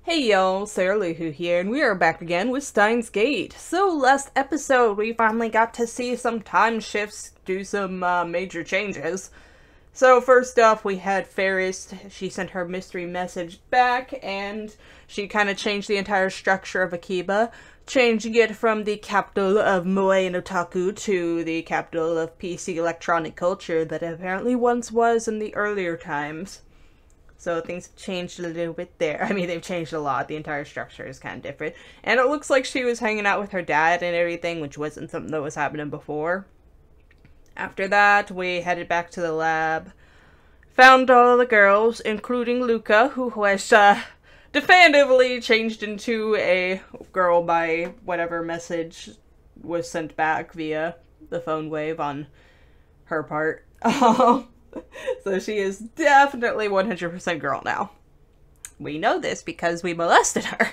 Hey y'all, Sarah Luhu here, and we are back again with Steins Gate. So, last episode, we finally got to see some time shifts do some major changes. So, first off, we had Ferris. She sent her mystery message back, and she kind of changed the entire structure of Akiba, changing it from the capital of Moe and Otaku to the capital of PC electronic culture that it apparently once was in the earlier times. So things have changed a little bit there. I mean, they've changed a lot. The entire structure is kind of different. And it looks like she was hanging out with her dad and everything, which wasn't something that was happening before. After that, we headed back to the lab. Found all the girls, including Luca, who was definitively changed into a girl by whatever message was sent back via the phone wave on her part. So she is definitely 100% girl now. We know this because we molested her.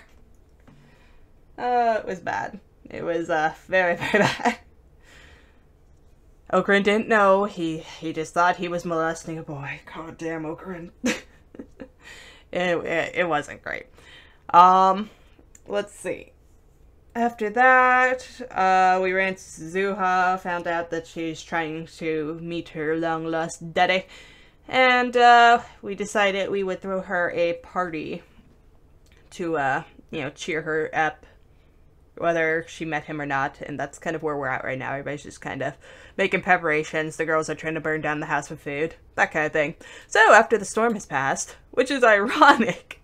It was bad. It was, very, very bad. Okran didn't know. He just thought he was molesting a boy. God damn, Okran. It wasn't great. Let's see. After that, we ran to Suzuha, found out that she's trying to meet her long-lost daddy, and, we decided we would throw her a party to, cheer her up, whether she met him or not, and that's kind of where we're at right now. Everybody's just kind of making preparations. The girls are trying to burn down the house with food, that kind of thing. So, after the storm has passed, which is ironic,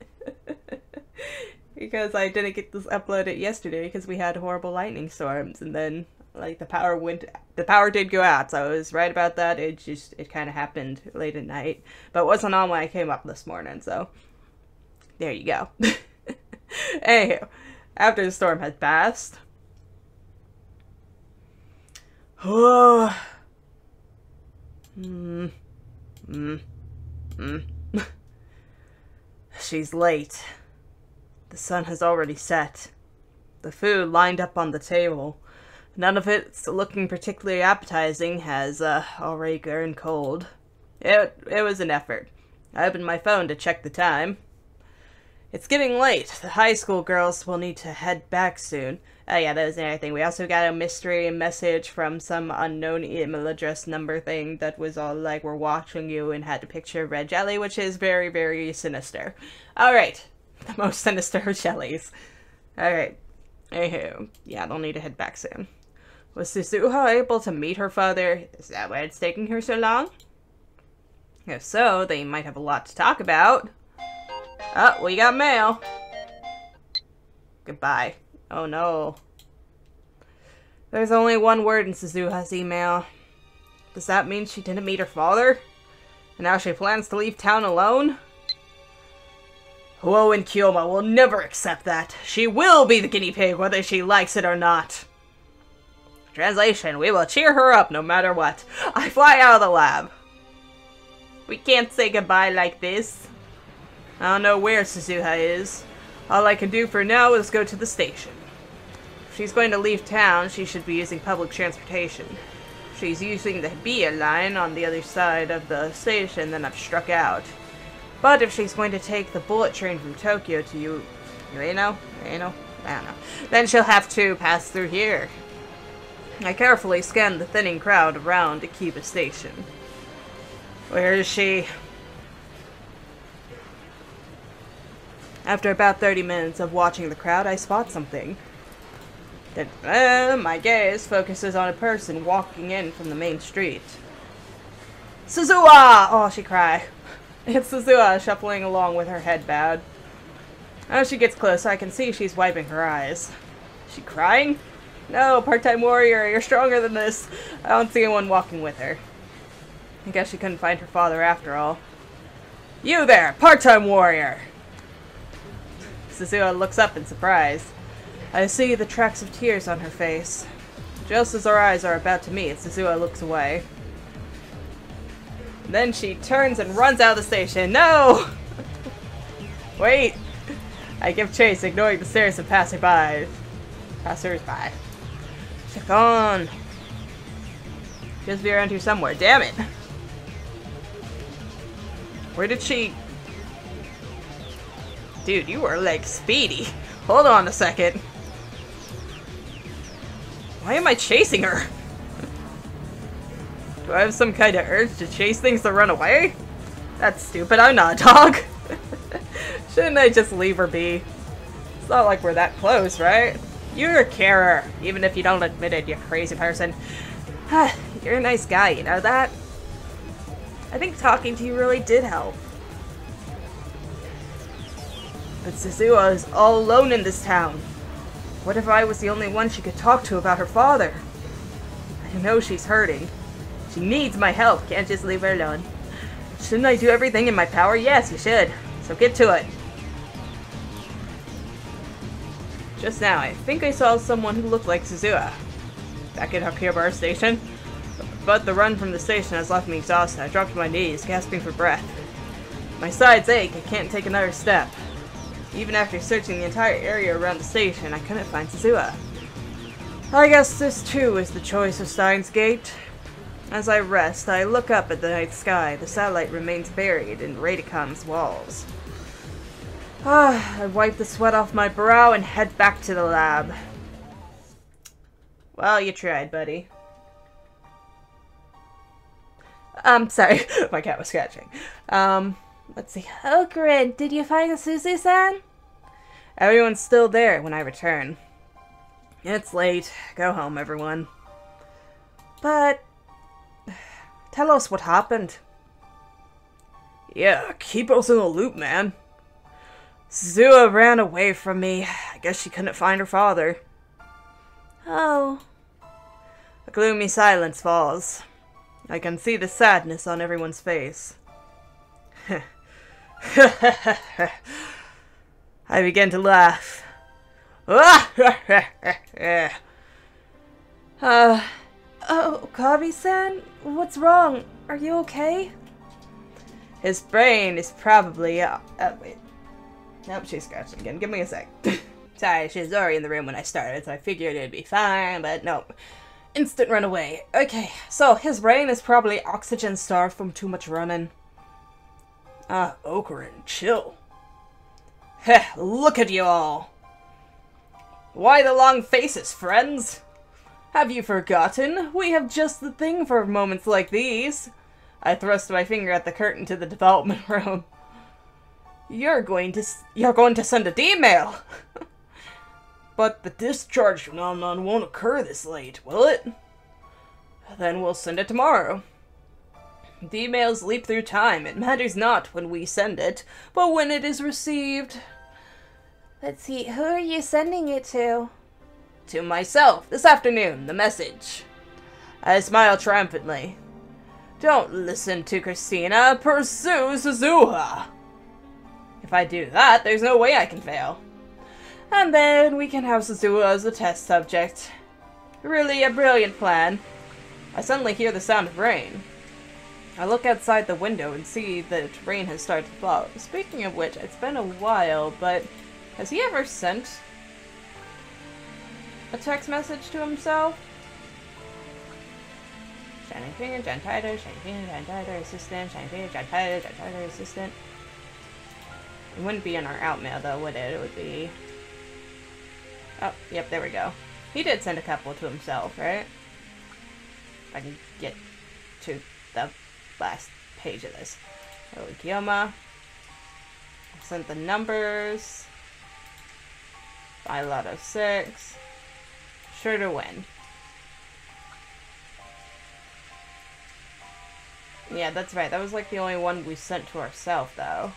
because I didn't get this uploaded yesterday because we had horrible lightning storms, and then like the power did go out, so I was right about that. It kind of happened late at night, but it wasn't on when I came up this morning, so there you go. Anywho, after the storm had passed, she's late. The sun has already set. The food lined up on the table. None of it's looking particularly appetizing, has already gone cold. It was an effort. I opened my phone to check the time. It's getting late. The high school girls will need to head back soon. Oh yeah, that was another thing. We also got a mystery message from some unknown email address number thing that was all like, we're watching you, and had a picture of red jelly, which is very, very sinister. Alright. The most sinister jellies. Alright. Anywho, yeah, they'll need to head back soon. Was Suzuha able to meet her father? Is that why it's taking her so long? If so, they might have a lot to talk about. Oh, we got mail. Goodbye. Oh no. There's only one word in Suzuha's email. Does that mean she didn't meet her father? And now she plans to leave town alone? Huo and Kyoma will never accept that. She will be the guinea pig whether she likes it or not. Translation, we will cheer her up no matter what. I fly out of the lab. We can't say goodbye like this. I don't know where Suzuha is. All I can do for now is go to the station. If she's going to leave town, she should be using public transportation. If she's using the Hibiya line on the other side of the station, then I've struck out. But if she's going to take the bullet train from Tokyo to Ueno? I don't know. Then she'll have to pass through here. I carefully scanned the thinning crowd around Akiba Station. Where is she? After about 30 minutes of watching the crowd, I spot something. Then, my gaze focuses on a person walking in from the main street. Suzuha! Oh, she cried. It's Suzuha shuffling along with her head bowed. As she gets close, I can see she's wiping her eyes. Is she crying? No, part-time warrior, you're stronger than this. I don't see anyone walking with her. I guess she couldn't find her father after all. You there, part-time warrior! Suzuha looks up in surprise. I see the tracks of tears on her face. Just as her eyes are about to meet, Suzuha looks away. Then she turns and runs out of the station. No! Wait! I give chase, ignoring the stares of passersby. Check on. She must be around here somewhere. Damn it! Where did she... Dude, you are like speedy. Hold on a second. Why am I chasing her? Do I have some kind of urge to chase things to run away? That's stupid, I'm not a dog. Shouldn't I just leave her be? It's not like we're that close, right? You're a carer, even if you don't admit it, you crazy person. You're a nice guy, you know that? I think talking to you really did help. But Suzuha is all alone in this town. What if I was the only one she could talk to about her father? I know she's hurting. She needs my help, can't just leave her alone. Shouldn't I do everything in my power? Yes, you should. So get to it. Just now, I think I saw someone who looked like Suzuha. Back at Akihabara Station. But the run from the station has left me exhausted. I dropped to my knees, gasping for breath. My sides ache, I can't take another step. Even after searching the entire area around the station, I couldn't find Suzuha. I guess this too is the choice of Steins Gate. As I rest, I look up at the night sky. The satellite remains buried in Radicom's walls. I wipe the sweat off my brow and head back to the lab. Well, you tried, buddy. Sorry. My cat was scratching. Let's see. Oh, Grin, did you find Suzu-san? Everyone's still there when I return. It's late. Go home, everyone. But... tell us what happened. Yeah, keep us in the loop, man. Suzuha ran away from me. I guess she couldn't find her father. Oh. A gloomy silence falls. I can see the sadness on everyone's face. I begin to laugh. Oh, Kabi-san? What's wrong? Are you okay? His brain is probably... wait. Nope, she's scratching again. Give me a sec. Sorry, she was already in the room when I started, so I figured it'd be fine, but nope. Instant run away. Okay, so his brain is probably oxygen-starved from too much running. Okurin, chill. Heh, look at you all. Why the long faces, friends? Have you forgotten? We have just the thing for moments like these. I thrust my finger at the curtain to the development room. You're going to send an email. But the discharge phenomenon won't occur this late, will it? Then we'll send it tomorrow. The emails leap through time. It matters not when we send it, but when it is received. Let's see, who are you sending it to? To myself, this afternoon, the message. I smile triumphantly. Don't listen to Christina, pursue Suzuha. If I do that, there's no way I can fail. And then we can have Suzuha as a test subject. Really a brilliant plan. I suddenly hear the sound of rain. I look outside the window and see that rain has started to fall. Speaking of which, it's been a while, but has he ever sent a text message to himself? Shining finger, John Titor, shining finger, John Titor, assistant, shining finger, John Titor, assistant. It wouldn't be in our outmail though, would it? It would be... oh, yep, there we go. He did send a couple to himself, right? If I can get to the last page of this. Oh, Gyoma. Sent the numbers. By lot of 6. Sure to win. Yeah, that's right. That was like the only one we sent to ourselves, though.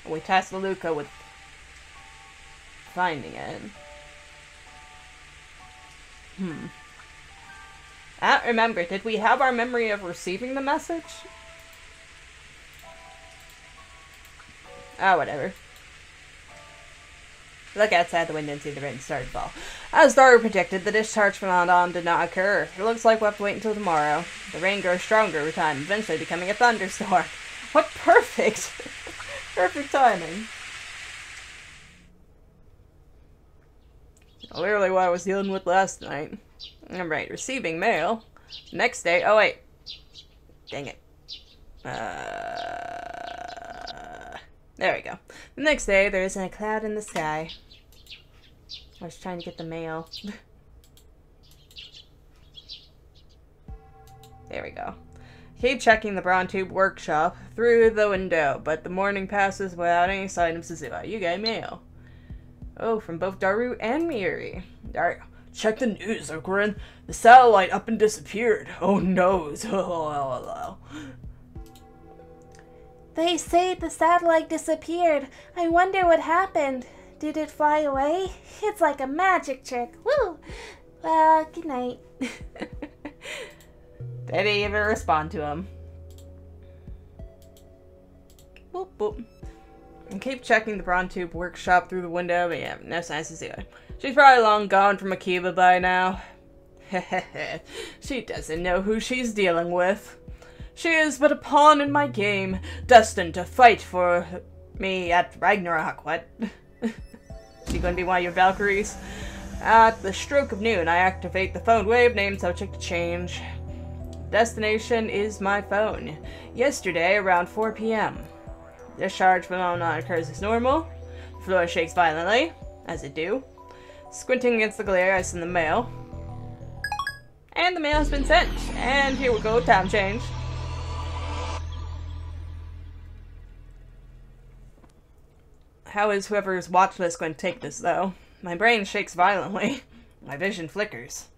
And we tasked Luca with finding it. I don't remember. Did we have our memory of receiving the message? Ah, whatever. Look outside the window and see the rain start to fall. As Daru predicted, the discharge phenomenon did not occur. It looks like we'll have to wait until tomorrow. The rain grows stronger over time, eventually becoming a thunderstorm. What perfect! Perfect timing. Literally what I was dealing with last night. Alright, receiving mail. Next day. Oh, wait. Dang it. There we go. The next day, there isn't a cloud in the sky. I was trying to get the mail. There we go. Keep checking the Brawn Tube workshop through the window, but the morning passes without any sign of Suzuha. You get mail. Oh, from both Daru and Miuri. Daru, check the news, Okurin. The satellite up and disappeared. Oh no. They say the satellite disappeared. I wonder what happened. Did it fly away? It's like a magic trick. Woo! Well, good night. They didn't even respond to him. Boop, boop. And keep checking the Brawn Tube workshop through the window, but yeah, no signs to see her. She's probably long gone from Akiba by now. She doesn't know who she's dealing with. She is but a pawn in my game, destined to fight for me at Ragnarok. What? She gonna be one of your Valkyries? At the stroke of noon, I activate the phone wave, name subject to change. Destination is my phone. Yesterday, around 4 p.m. Discharge phenomenon occurs as normal. The floor shakes violently, as it do. Squinting against the glare, I send the mail. And the mail has been sent. And here we go, time change. How is whoever's watch list going to take this, though? My brain shakes violently. My vision flickers.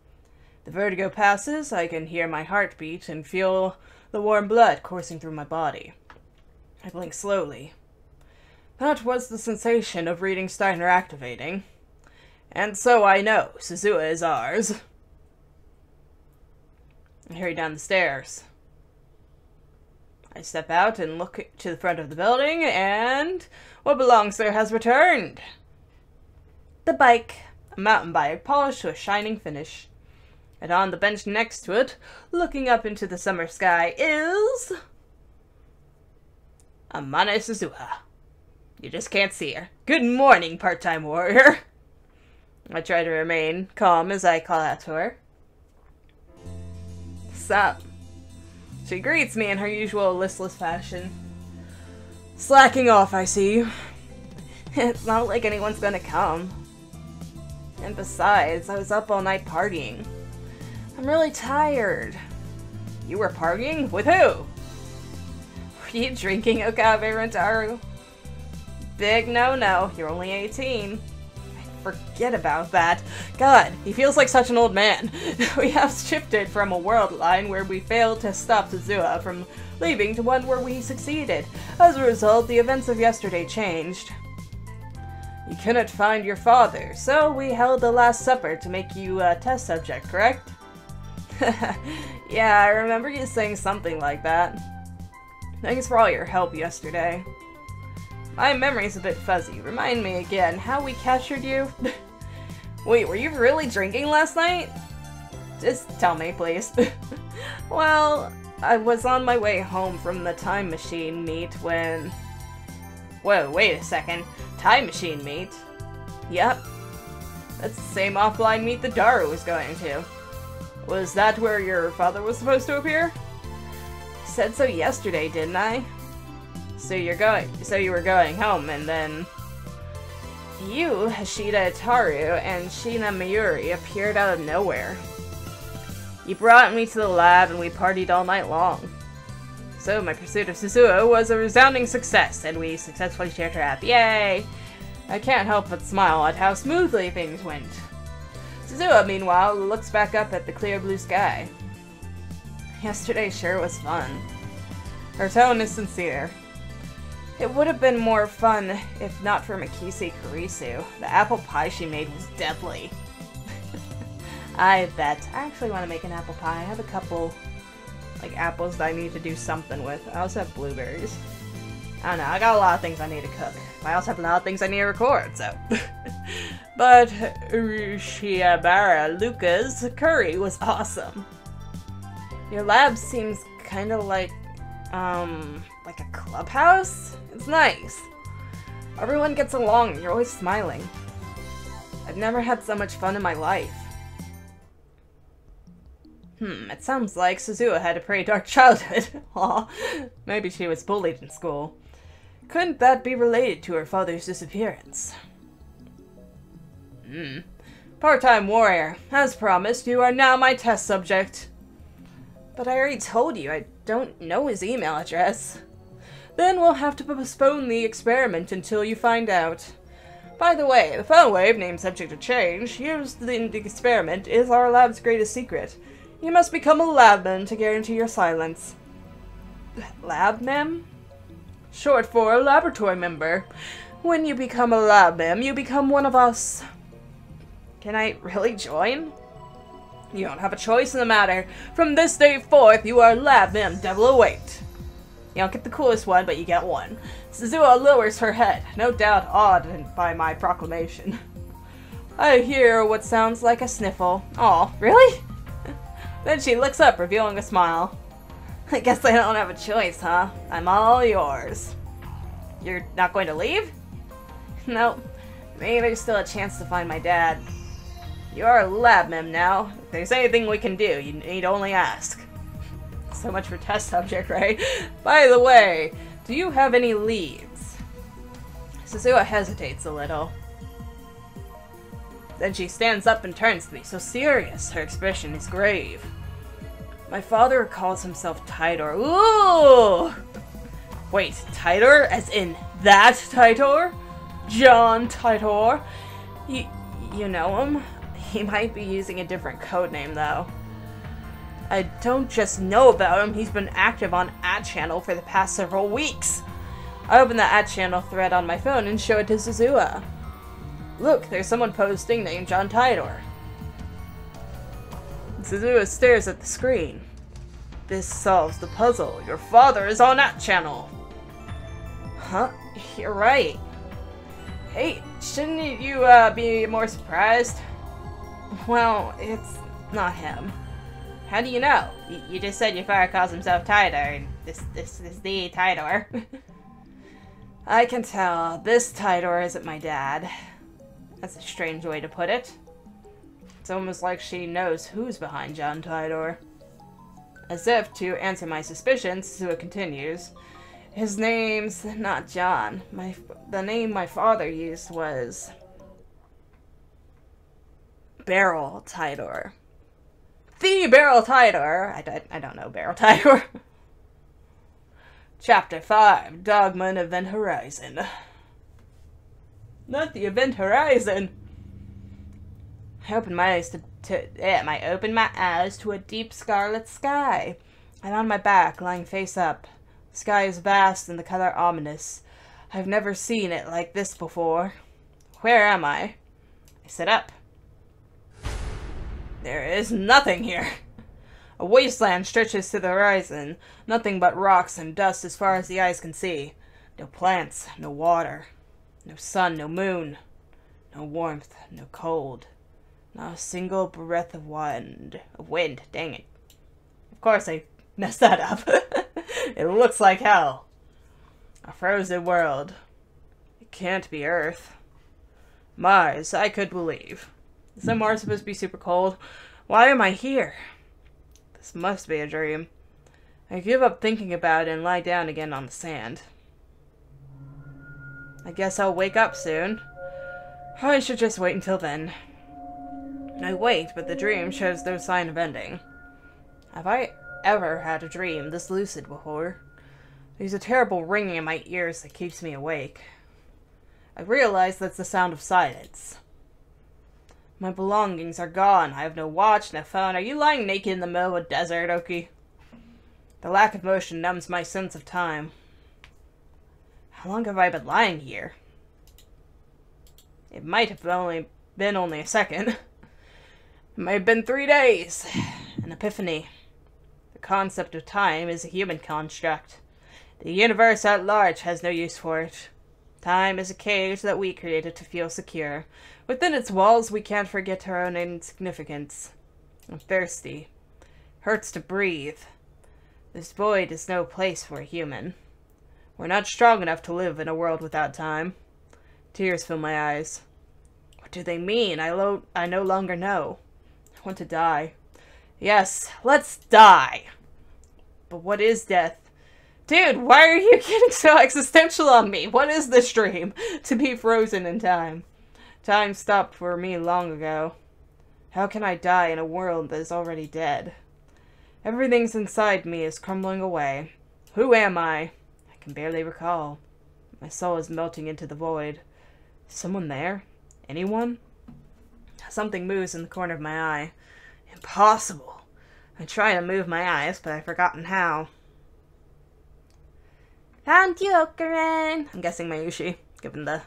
The vertigo passes, I can hear my heartbeat and feel the warm blood coursing through my body. I blink slowly. That was the sensation of reading Steiner activating. And so I know Suzuha is ours. I hurry down the stairs. I step out and look to the front of the building, and what belongs there has returned. The bike. A mountain bike, polished to a shining finish. And on the bench next to it, looking up into the summer sky, is Amane Suzuha. You just can't see her. Good morning, part-time warrior. I try to remain calm as I call out to her. Sup? She greets me in her usual listless fashion. Slacking off, I see. It's not like anyone's gonna come. And besides, I was up all night partying. I'm really tired. You were partying? With who? Were you drinking Okabe Rintaro? Big no-no. You're only 18. Forget about that. God, he feels like such an old man. We have shifted from a world line where we failed to stop Suzuha from leaving to one where we succeeded. As a result, the events of yesterday changed. You couldn't find your father, so we held the Last Supper to make you a test subject, correct? Yeah, I remember you saying something like that. Thanks for all your help yesterday. My memory's a bit fuzzy. Remind me again how we captured you? Wait, were you really drinking last night? Just tell me, please. Well, I was on my way home from the time machine meet when... Whoa, wait a second. Time machine meet? Yep. That's the same offline meet that Daru was going to. Was that where your father was supposed to appear? Said so yesterday, didn't I? So you were going home, and then you, Hashida Itaru, and Shina Mayuri appeared out of nowhere. You brought me to the lab, and we partied all night long. So my pursuit of Suzuha was a resounding success, and we successfully shared her app. Yay! I can't help but smile at how smoothly things went. Suzuha, meanwhile, looks back up at the clear blue sky. Yesterday sure was fun. Her tone is sincere. It would have been more fun if not for Makisi Kurisu. The apple pie she made was deadly. I bet. I actually want to make an apple pie. I have a couple, like, apples that I need to do something with. I also have blueberries. I don't know. I got a lot of things I need to cook. I also have a lot of things I need to record, so. But Rushiabara Luca's curry was awesome. Your lab seems kind of like a clubhouse? It's nice. Everyone gets along and you're always smiling. I've never had so much fun in my life. It sounds like Suzuha had a pretty dark childhood. Aw, maybe she was bullied in school. Couldn't that be related to her father's disappearance? Part-time warrior. As promised, you are now my test subject. But I already told you, I don't know his email address. Then we'll have to postpone the experiment until you find out. By the way, the phone wave, named subject to change, used in the experiment, is our lab's greatest secret. You must become a labman to guarantee your silence. Labman? Short for laboratory member. When you become a labman, you become one of us. Can I really join? You don't have a choice in the matter. From this day forth, you are labman 008. You don't get the coolest one, but you get one. Suzuha lowers her head, no doubt awed by my proclamation. I hear what sounds like a sniffle. Aw, really? Then she looks up, revealing a smile. I guess I don't have a choice, huh? I'm all yours. You're not going to leave? No. Maybe there's still a chance to find my dad. You're a labman now. If there's anything we can do, you need only ask. So much for test subject, right? By the way, do you have any leads? Suzuha hesitates a little. Then she stands up and turns to me, so serious. Her expression is grave. My father calls himself Tidor. Ooh! Wait, Tidor? As in that Tidor? John Tidor? You know him? He might be using a different codename, though. I don't just know about him, he's been active on @channel for the past several weeks. I open the @channel thread on my phone and show it to Suzuha. Look, there's someone posting named John Tidor. Suzuha stares at the screen. This solves the puzzle. Your father is on @channel. Huh? You're right. Hey, shouldn't you be more surprised? Well, it's not him. How do you know? You just said your father calls himself Tidor, and this is the Tidor. I can tell. This Tidor isn't my dad. That's a strange way to put it. It's almost like she knows who's behind John Tidor. As if to answer my suspicions, Suzuha continues. His name's not John. The name my father used was Beryl Tidor. The Beryl Tidor! I don't know Beryl Tidor. Chapter 5, Dogma and Event Horizon. Not the Event Horizon! I opened my eyes to a deep scarlet sky. I'm on my back, lying face up. The sky is vast and the color ominous. I've never seen it like this before. Where am I? I sit up. There is nothing here. A wasteland stretches to the horizon. Nothing but rocks and dust as far as the eyes can see. No plants, no water. No sun, no moon. No warmth, no cold. Not a single breath of wind. Dang it. Of course I messed that up. It looks like hell. A frozen world. It can't be Earth. Mars, I could believe. Isn't Mars supposed to be super cold? Why am I here? This must be a dream. I give up thinking about it and lie down again on the sand. I guess I'll wake up soon. I should just wait until then. I wait, but the dream shows no sign of ending. Have I ever had a dream this lucid before? There's a terrible ringing in my ears that keeps me awake. I realize that's the sound of silence. My belongings are gone. I have no watch, no phone. Are you lying naked in the middle of a desert, Oki? The lack of motion numbs my sense of time. How long have I been lying here? It might have been only a second. It might have been 3 days. An epiphany. The concept of time is a human construct. The universe at large has no use for it. Time is a cage that we created to feel secure. Within its walls, we can't forget our own insignificance. I'm thirsty. Hurts to breathe. This void is no place for a human. We're not strong enough to live in a world without time. Tears fill my eyes. What do they mean? I no longer know. I want to die. Yes, let's die! But what is death? Dude, why are you getting so existential on me? What is this dream? To be frozen in time. Time stopped for me long ago. How can I die in a world that is already dead? Everything's inside me is crumbling away. Who am I? I can barely recall. My soul is melting into the void. Is someone there? Anyone? Something moves in the corner of my eye. Impossible. I try to move my eyes, but I've forgotten how. Found you, Okurin. I'm guessing Mayushi, given the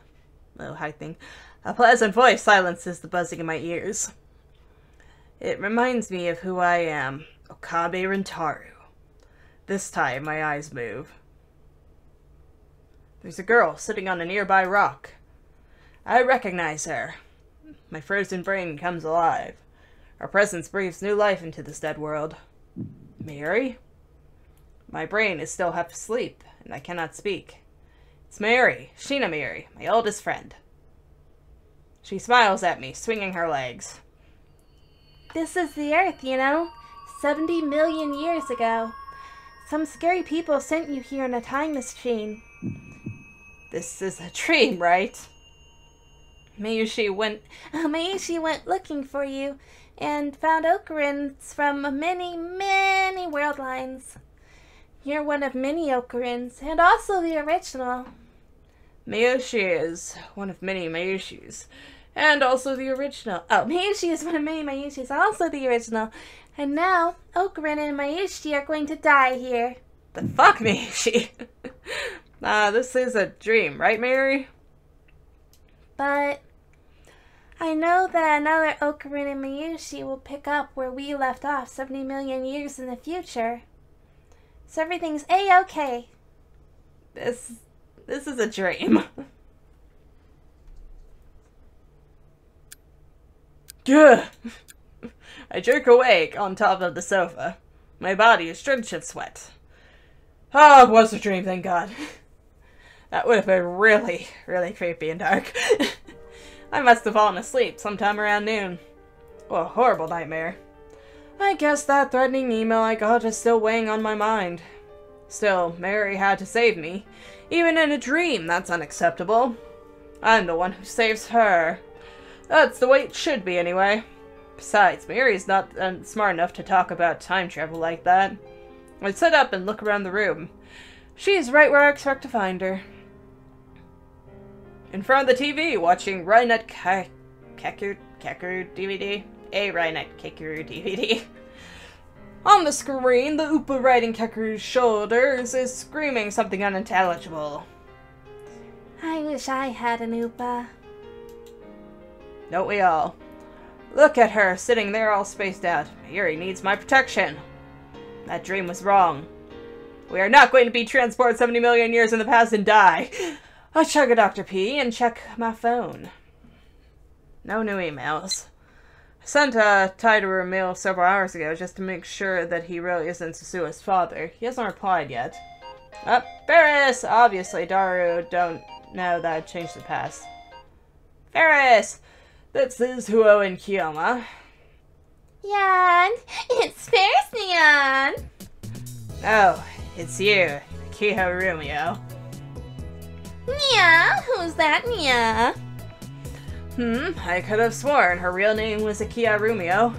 little high thing. A pleasant voice silences the buzzing in my ears. It reminds me of who I am, Okabe Rintaro. This time, my eyes move. There's a girl sitting on a nearby rock. I recognize her. My frozen brain comes alive. Her presence breathes new life into this dead world. Mary? My brain is still half asleep, and I cannot speak. It's Mary, Sheena Mary, my oldest friend. She smiles at me, swinging her legs. This is the Earth, you know? 70 million years ago. Some scary people sent you here in a time machine. This is a dream, right? Mayushi went looking for you and found Okarins from many, many world lines. You're one of many Okarins, and also the original. Mayushi is one of many Mayushis, and also the original. Oh, Mayushi is one of many Mayushis, also the original. And now, Okarin and Mayushi are going to die here. The fuck, Mayushi? This is a dream, right, Mary? But I know that another Okarin and Mayushi will pick up where we left off 70 million years in the future. So everything's A-okay. This is a dream. Gah! I jerk awake on top of the sofa. My body is drenched in sweat. Oh, it was a dream, thank God. That would have been really, really creepy and dark. I must have fallen asleep sometime around noon. What a horrible nightmare. I guess that threatening email I got is still weighing on my mind. Still, Mary had to save me. Even in a dream, that's unacceptable. I'm the one who saves her. That's the way it should be, anyway. Besides, Mary's not smart enough to talk about time travel like that. I sit up and look around the room. She's right where I expect to find her. In front of the TV, watching Rainet Kekkuru DVD. A Rainet Kekkuru DVD. On the screen, the Upa riding Kekuru's shoulders is screaming something unintelligible. I wish I had an Upa. Don't we all? Look at her, sitting there all spaced out. Yuri needs my protection. That dream was wrong. We are not going to be transported 70 million years in the past and die. I chug a Dr. P and check my phone. No new emails. I sent Tyler a mail several hours ago just to make sure that he really isn't Susua's father. He hasn't replied yet. Ferris! Obviously, Daru don't know that I've changed the past. Ferris! This is Huo and Kiyama. Yan! It's Ferris, Yan! Oh, it's you, Kiho Rumio. Nya? Who's that, Nya? I could have sworn her real name was Akia Rumio.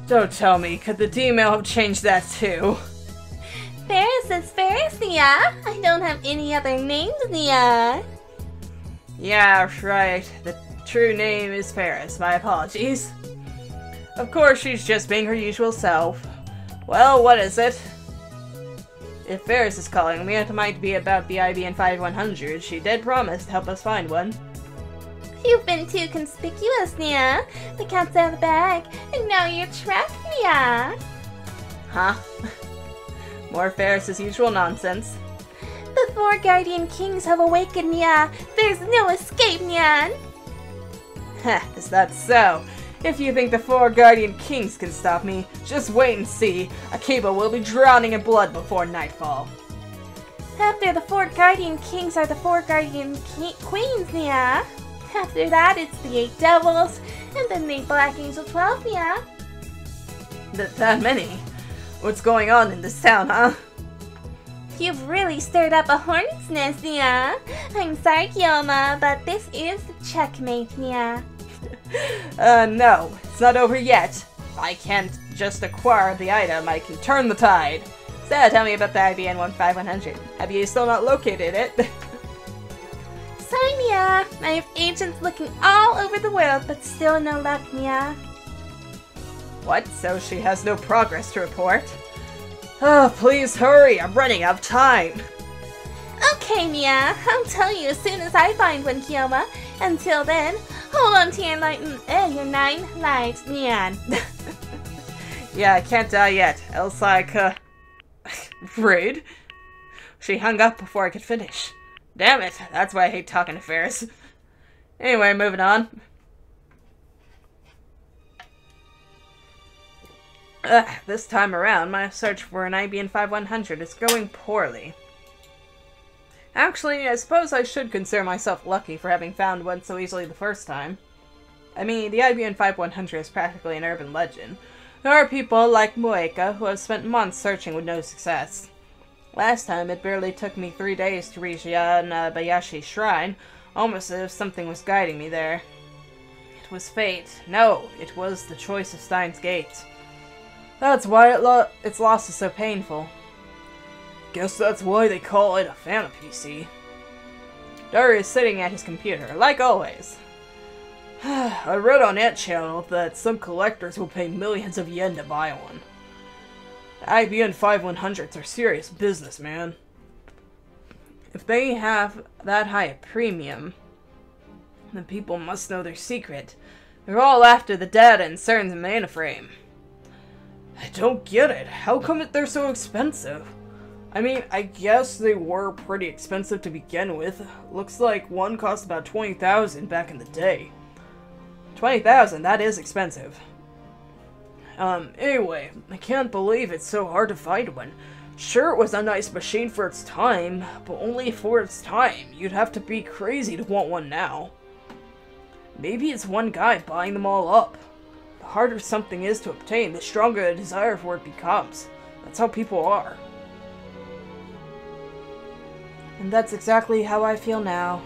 Don't tell me, could the D-mail have changed that too? Ferris is Ferris, Nya. I don't have any other names, Nya. Yeah, right. The true name is Ferris. My apologies. Of course, she's just being her usual self. Well, what is it? If Ferris is calling me, it might be about the IBN 5100. She did promise to help us find one. You've been too conspicuous, Nya. The cat's out of the bag, and now you're trapped, Nya. Huh? More Ferris's usual nonsense. The 4 Guardian Kings have awakened, Nya. There's no escape, Nyan. Heh, is that so? If you think the 4 Guardian Kings can stop me, just wait and see. Akiba will be drowning in blood before nightfall. After the 4 Guardian Kings are the 4 Guardian Queens, Nya. After that, it's the 8 Devils, and then the Black Angel 12, Nya. That many? What's going on in this town, huh? You've really stirred up a hornet's nest, Nia. I'm sorry, Kyoma, but this is checkmate, Nia. No, it's not over yet. I can't just acquire the item, I can turn the tide. So, tell me about the IBN 15100. Have you still not located it? Sorry, Nia. I have agents looking all over the world, but still no luck, Nia. What? So she has no progress to report? Oh, please hurry, I'm running out of time. Okay, Nia. I'll tell you as soon as I find one, Kyoma. Until then, hold on to your 9 lives, Nia. Yeah, I can't die yet, else rude. She hung up before I could finish. Damn it, that's why I hate talking to Ferris. Anyway, moving on. This time around, my search for an IBN 5100 is going poorly. Actually, I suppose I should consider myself lucky for having found one so easily the first time. I mean, the IBN 5100 is practically an urban legend. There are people like Mueka who have spent months searching with no success. Last time, it barely took me 3 days to reach Yanabayashi Shrine, almost as if something was guiding me there. It was fate. No, it was the choice of Steins Gate. That's why its loss is so painful. Guess that's why they call it a fan PC. Daru is sitting at his computer, like always. I read on that channel that some collectors will pay millions of yen to buy one. The IBN 5100s are serious business, man. If they have that high a premium, then people must know their secret. They're all after the data in CERN's mainframe. I don't get it. How come they're so expensive? I mean, I guess they were pretty expensive to begin with. Looks like one cost about 20,000 back in the day. 20,000, that is expensive. Anyway, I can't believe it's so hard to find one. Sure, it was a nice machine for its time, but only for its time. You'd have to be crazy to want one now. Maybe it's one guy buying them all up. The harder something is to obtain, the stronger the desire for it becomes. That's how people are. And that's exactly how I feel now.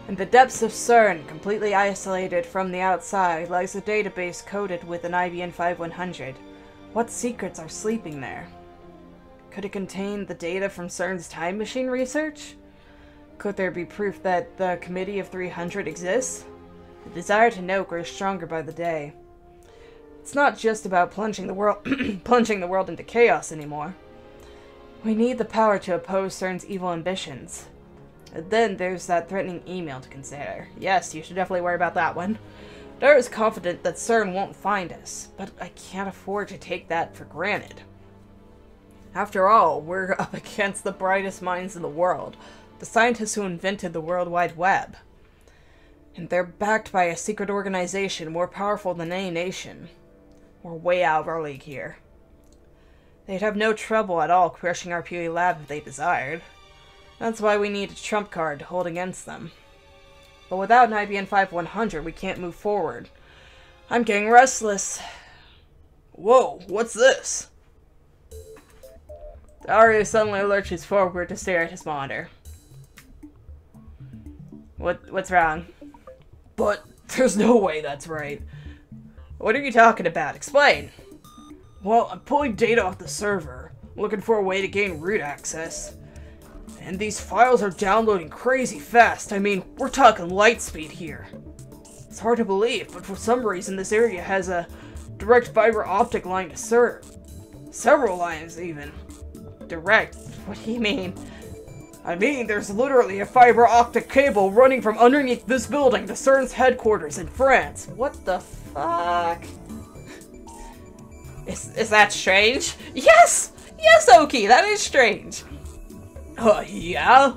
In the depths of CERN, completely isolated from the outside, lies a database coded with an IBN 5100. What secrets are sleeping there? Could it contain the data from CERN's time machine research? Could there be proof that the Committee of 300 exists? The desire to know grows stronger by the day. It's not just about plunging the world into chaos anymore. We need the power to oppose CERN's evil ambitions. And then there's that threatening email to consider. Yes, you should definitely worry about that one. Daru is confident that CERN won't find us, but I can't afford to take that for granted. After all, we're up against the brightest minds in the world, the scientists who invented the World Wide Web. And they're backed by a secret organization more powerful than any nation. We're way out of our league here. They'd have no trouble at all crushing our puny lab if they desired. That's why we need a trump card to hold against them. But without an IBN 5100, we can't move forward. I'm getting restless. Whoa, what's this? Daru suddenly lurches forward to stare at his monitor. What's wrong? But there's no way that's right. What are you talking about? Explain. Well, I'm pulling data off the server, looking for a way to gain root access. And these files are downloading crazy fast. I mean, we're talking light speed here. It's hard to believe, but for some reason this area has a direct fiber optic line to CERN. Several lines, even. Direct? What do you mean? I mean, there's literally a fiber optic cable running from underneath this building to CERN's headquarters in France. What the fuck? Is that strange? Yes! Yes, Oki, that is strange. Yeah?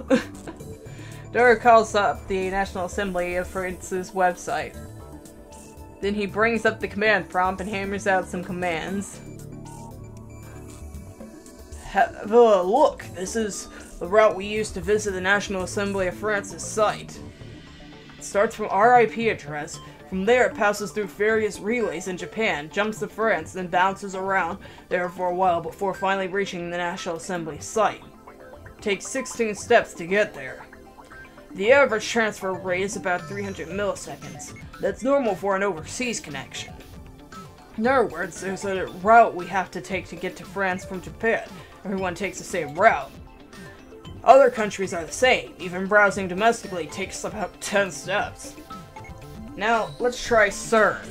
Daru calls up the National Assembly of France's website. Then he brings up the command prompt and hammers out some commands. Look, this is the route we used to visit the National Assembly of France's site. It starts from our IP address. From there, it passes through various relays in Japan, jumps to France, then bounces around there for a while before finally reaching the National Assembly site. takes 16 steps to get there. The average transfer rate is about 300 milliseconds. That's normal for an overseas connection. In other words, there's a route we have to take to get to France from Japan. Everyone takes the same route. Other countries are the same. Even browsing domestically takes about 10 steps. Now, let's try CERN.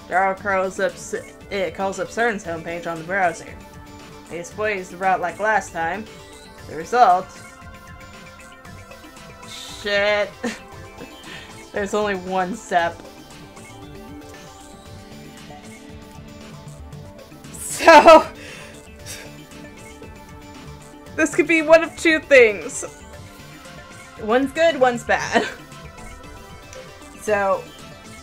It calls up CERN's homepage on the browser. It displays the route like last time. The result... Shit. There's only one step. So... this could be one of two things. One's good, one's bad. So,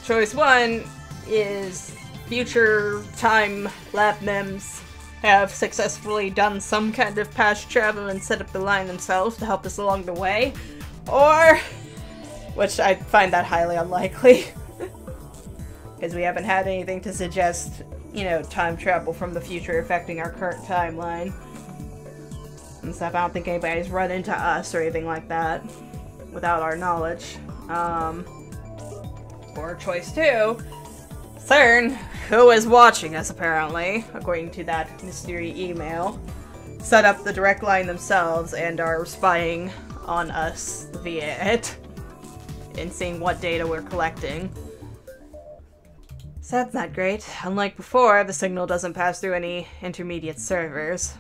choice one is future time lab mems have successfully done some kind of past travel and set up the line themselves to help us along the way. Or, which I find that highly unlikely, because we haven't had anything to suggest, you know, time travel from the future affecting our current timeline. And stuff. I don't think anybody's run into us or anything like that without our knowledge. Or choice two, CERN, who is watching us apparently, according to that mystery email, set up the direct line themselves and are spying on us via it and seeing what data we're collecting. So that's not great. Unlike before, the signal doesn't pass through any intermediate servers.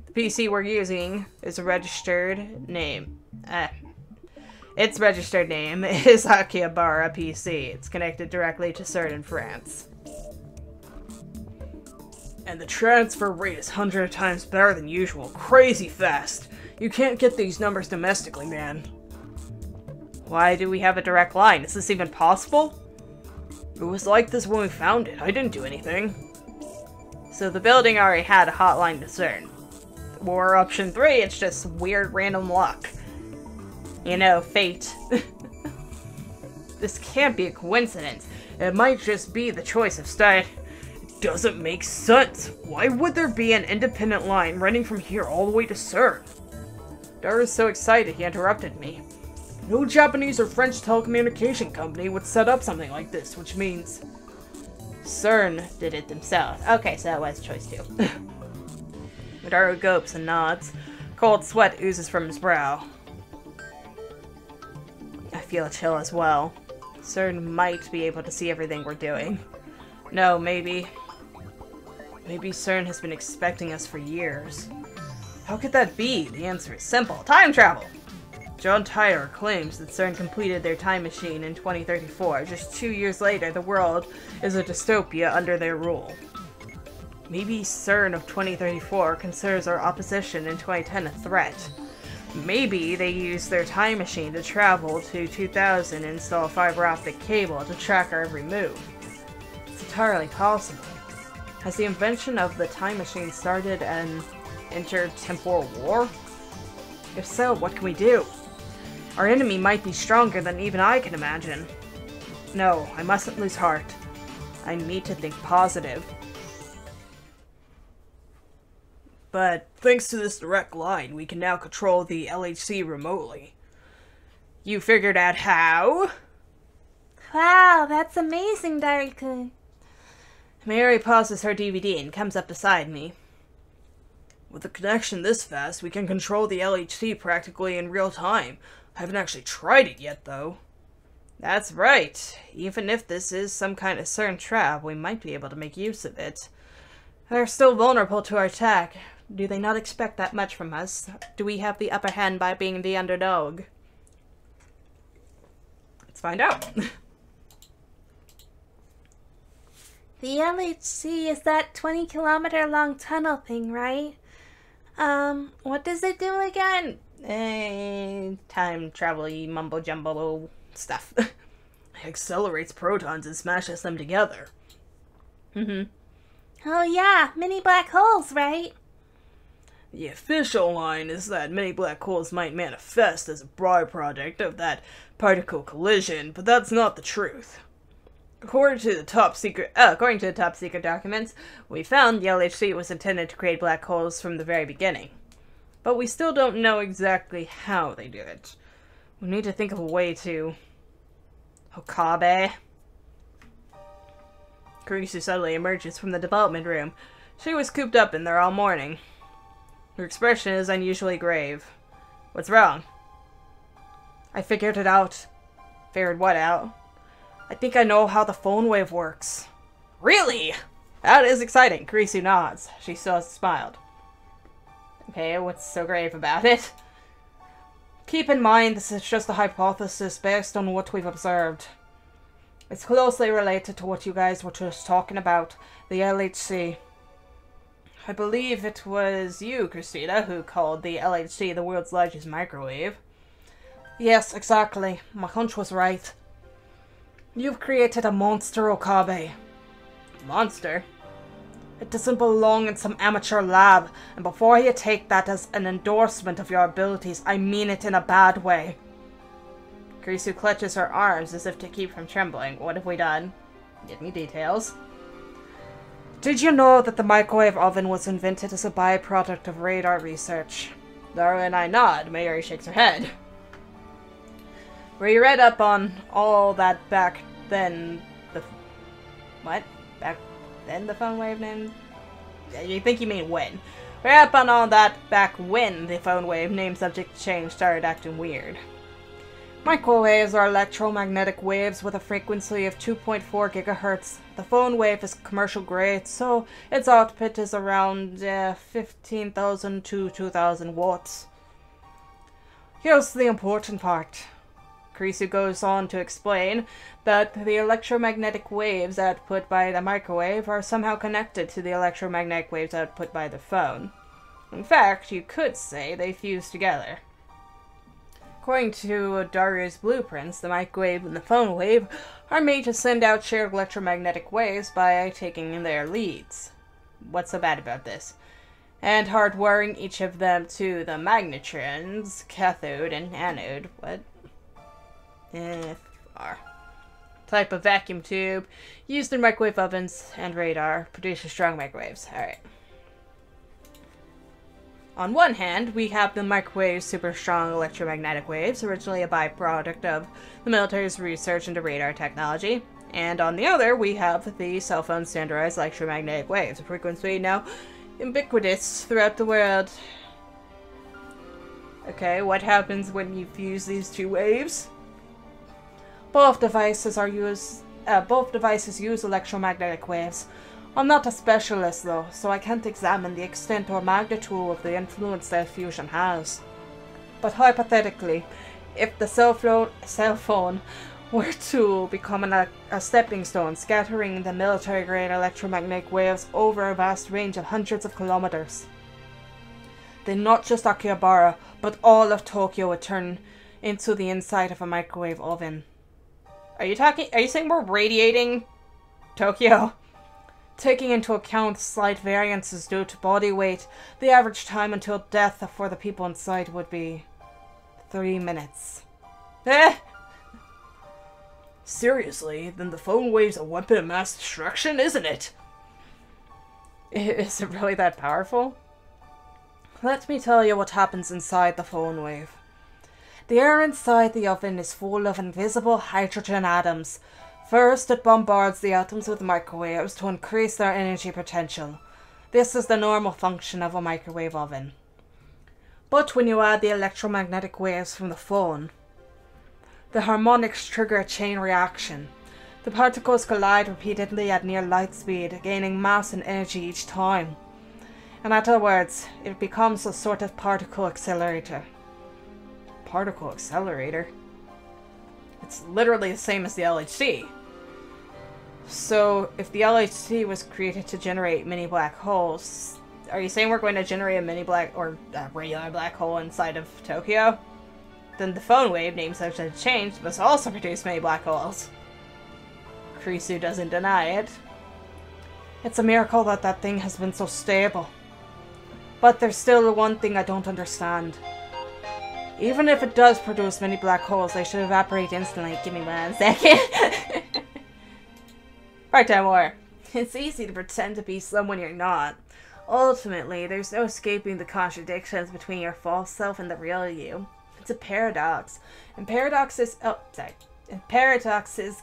The PC we're using is a registered name. Its registered name is Akihabara PC. It's connected directly to CERN in France. And the transfer rate is 100 times better than usual. Crazy fast. You can't get these numbers domestically, man. Why do we have a direct line? Is this even possible? It was like this when we found it. I didn't do anything. So the building already had a hotline to CERN. Or option 3, it's just weird random luck. You know, fate. This can't be a coincidence. It might just be the choice of Stein. It doesn't make sense. Why would there be an independent line running from here all the way to CERN? Dar is so excited he interrupted me. No Japanese or French telecommunication company would set up something like this, which means CERN did it themselves. Okay, so that was choice 2. Rintaro gulps and nods. Cold sweat oozes from his brow. I feel a chill as well. CERN might be able to see everything we're doing. No, maybe. Maybe CERN has been expecting us for years. How could that be? The answer is simple. Time travel! John Tyler claims that CERN completed their time machine in 2034. Just 2 years later, the world is a dystopia under their rule. Maybe CERN of 2034 considers our opposition in 2010 a threat. Maybe they used their time machine to travel to 2000 and install a fiber optic cable to track our every move. It's entirely possible. Has the invention of the time machine started an intertemporal war? If so, what can we do? Our enemy might be stronger than even I can imagine. No, I mustn't lose heart. I need to think positive. But thanks to this direct line, we can now control the LHC remotely. You figured out how? Wow, that's amazing, Dari-kun. Mary pauses her DVD and comes up beside me. With a connection this fast, we can control the LHC practically in real time. I haven't actually tried it yet, though. That's right. Even if this is some kind of CERN trap, we might be able to make use of it. They're still vulnerable to our attack. Do they not expect that much from us? Do we have the upper hand by being the underdog? Let's find out. The LHC is that 20-kilometer long tunnel thing, right? What does it do again? Time travel-y mumbo-jumbo stuff. It accelerates protons and smashes them together. Oh yeah, mini black holes, right? The official line is that many black holes might manifest as a byproduct of that particle collision, but that's not the truth. According to the top secret documents, we found the LHC was intended to create black holes from the very beginning. but we still don't know exactly how they do it. We need to think of a way to... Okabe? Kurisu suddenly emerges from the development room. She was cooped up in there all morning. Her expression is unusually grave. What's wrong? I figured it out. Figured what out? I think I know how the phone wave works. Really? That is exciting. Kurisu nods. She still smiled. Okay, what's so grave about it? Keep in mind, this is just a hypothesis based on what we've observed. It's closely related to what you guys were just talking about, the LHC. I believe it was you, Christina, who called the LHC the world's largest microwave. Yes, exactly. My hunch was right. You've created a monster, Okabe. Monster? It doesn't belong in some amateur lab, and before you take that as an endorsement of your abilities, I mean it in a bad way. Kurisu clutches her arms as if to keep from trembling. What have we done? Give me details. Did you know that the microwave oven was invented as a byproduct of radar research? Laura and I nod. Mayuri shakes her head. We read up on all that back then. What? Back then the phone wave name? You think you mean when? We read up on all that back when the phone wave name subject change started acting weird. Microwaves are electromagnetic waves with a frequency of 2.4 gigahertz. The phone wave is commercial grade, so its output is around 15,000 to 2,000 watts. Here's the important part. Kurisu goes on to explain that the electromagnetic waves output by the microwave are somehow connected to the electromagnetic waves output by the phone. In fact, you could say they fuse together. According to Daru's blueprints, the microwave and the phone wave are made to send out shared electromagnetic waves by taking in their leads. What's so bad about this? And hardwiring each of them to the magnetrons, cathode and anode. What? Type of vacuum tube used in microwave ovens and radar produces strong microwaves. Alright. On one hand, we have the microwave super strong electromagnetic waves, originally a byproduct of the military's research into radar technology. And on the other, we have the cell phone standardized electromagnetic waves, a frequency now ubiquitous throughout the world. Okay, what happens when you fuse these two waves? Both devices use electromagnetic waves. I'm not a specialist though, so I can't examine the extent or magnitude of the influence their fusion has. But hypothetically, if the cell phone were to become a stepping stone, scattering the military-grade electromagnetic waves over a vast range of hundreds of kilometers, then not just Akihabara, but all of Tokyo would turn into the inside of a microwave oven. Are you saying we're radiating Tokyo? Taking into account slight variances due to body weight, the average time until death for the people inside would be 3 minutes. Seriously, then the phone wave's a weapon of mass destruction, isn't it? Is it really that powerful? Let me tell you what happens inside the phone wave. The air inside the oven is full of invisible hydrogen atoms. First, it bombards the atoms with microwaves to increase their energy potential. This is the normal function of a microwave oven. But when you add the electromagnetic waves from the phone, the harmonics trigger a chain reaction. The particles collide repeatedly at near light speed, gaining mass and energy each time. In other words, it becomes a sort of particle accelerator. Particle accelerator? It's literally the same as the LHC. So, if the LHC was created to generate mini black holes, are you saying we're going to generate a mini black or a regular black hole inside of Tokyo? Then the phone wave, named such as changed, must also produce many black holes. Kurisu doesn't deny it. It's a miracle that that thing has been so stable. But there's still one thing I don't understand. Even if it does produce many black holes, they should evaporate instantly. Give me 1 second. Part-time war. It's easy to pretend to be someone you're not. Ultimately, there's no escaping the contradictions between your false self and the real you. It's a paradox. And paradoxes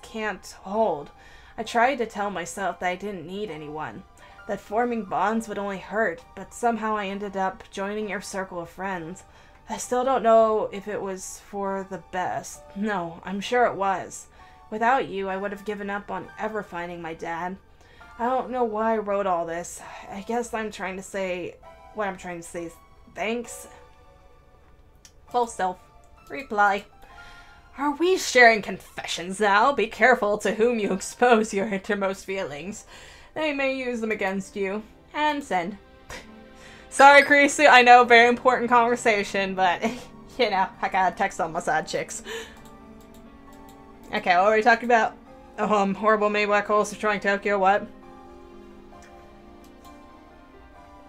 can't hold. I tried to tell myself that I didn't need anyone, that forming bonds would only hurt, but somehow I ended up joining your circle of friends. I still don't know if it was for the best. No, I'm sure it was. Without you, I would have given up on ever finding my dad. I don't know why I wrote all this. I guess what I'm trying to say is thanks. Full self. Reply. Are we sharing confessions now? Be careful to whom you expose your innermost feelings. They may use them against you. And send. Sorry, Kurisu, I know, very important conversation, but, you know, I gotta text on my side chicks. Okay, what were we talking about? Horrible mini black holes destroying Tokyo, what?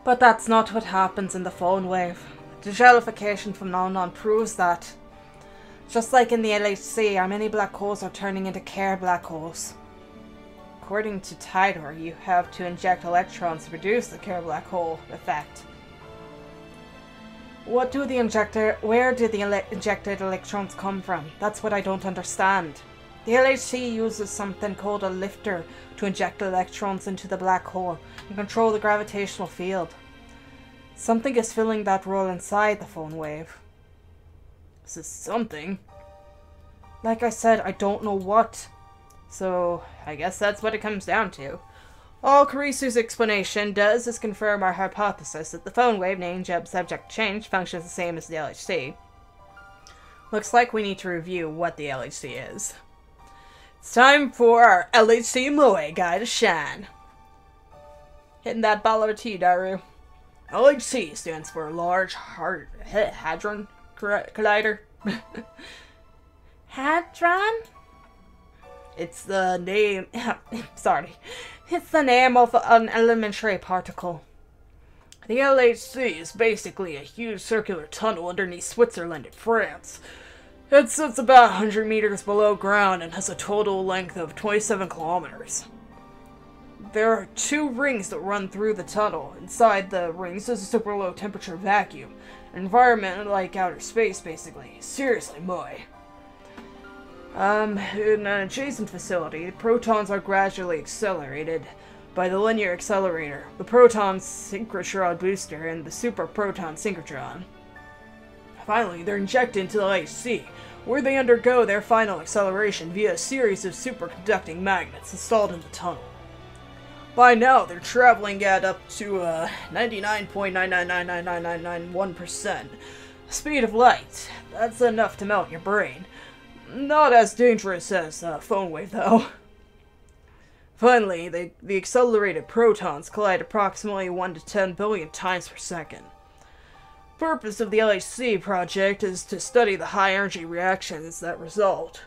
But that's not what happens in the phone wave. The jellification phenomenon proves that. Just like in the LHC, our many black holes are turning into Kerr black holes. According to Tidor, you have to inject electrons to produce the Kerr black hole effect. Where do the injected electrons come from? That's what I don't understand. The LHC uses something called a lifter to inject electrons into the black hole and control the gravitational field. Something is filling that role inside the phone wave. This is something. Like I said, I don't know what. So, I guess that's what it comes down to. All Kurisu's explanation does is confirm our hypothesis that the phone wave named subject change functions the same as the LHC. Looks like we need to review what the LHC is. It's time for our LHC Moe guy to shine. Hitting that ball of tea, Daru. LHC stands for Large Hadron Collider. Hadron? It's the name... sorry. It's the name of an elementary particle. The LHC is basically a huge circular tunnel underneath Switzerland and France. It sits about 100 meters below ground and has a total length of 27 kilometers. There are 2 rings that run through the tunnel. Inside the rings is a super low temperature vacuum. An environment like outer space, basically. Seriously, Moe. In an adjacent facility, the protons are gradually accelerated by the linear accelerator, the proton synchrotron booster, and the super proton synchrotron. Finally, they're injected into the LHC, where they undergo their final acceleration via a series of superconducting magnets installed in the tunnel. By now, they're traveling at up to 99.9999991% speed of light. That's enough to melt your brain. Not as dangerous as phone wave, though. Finally, the accelerated protons collide approximately 1 to 10 billion times per second. The purpose of the LHC project is to study the high-energy reactions that result.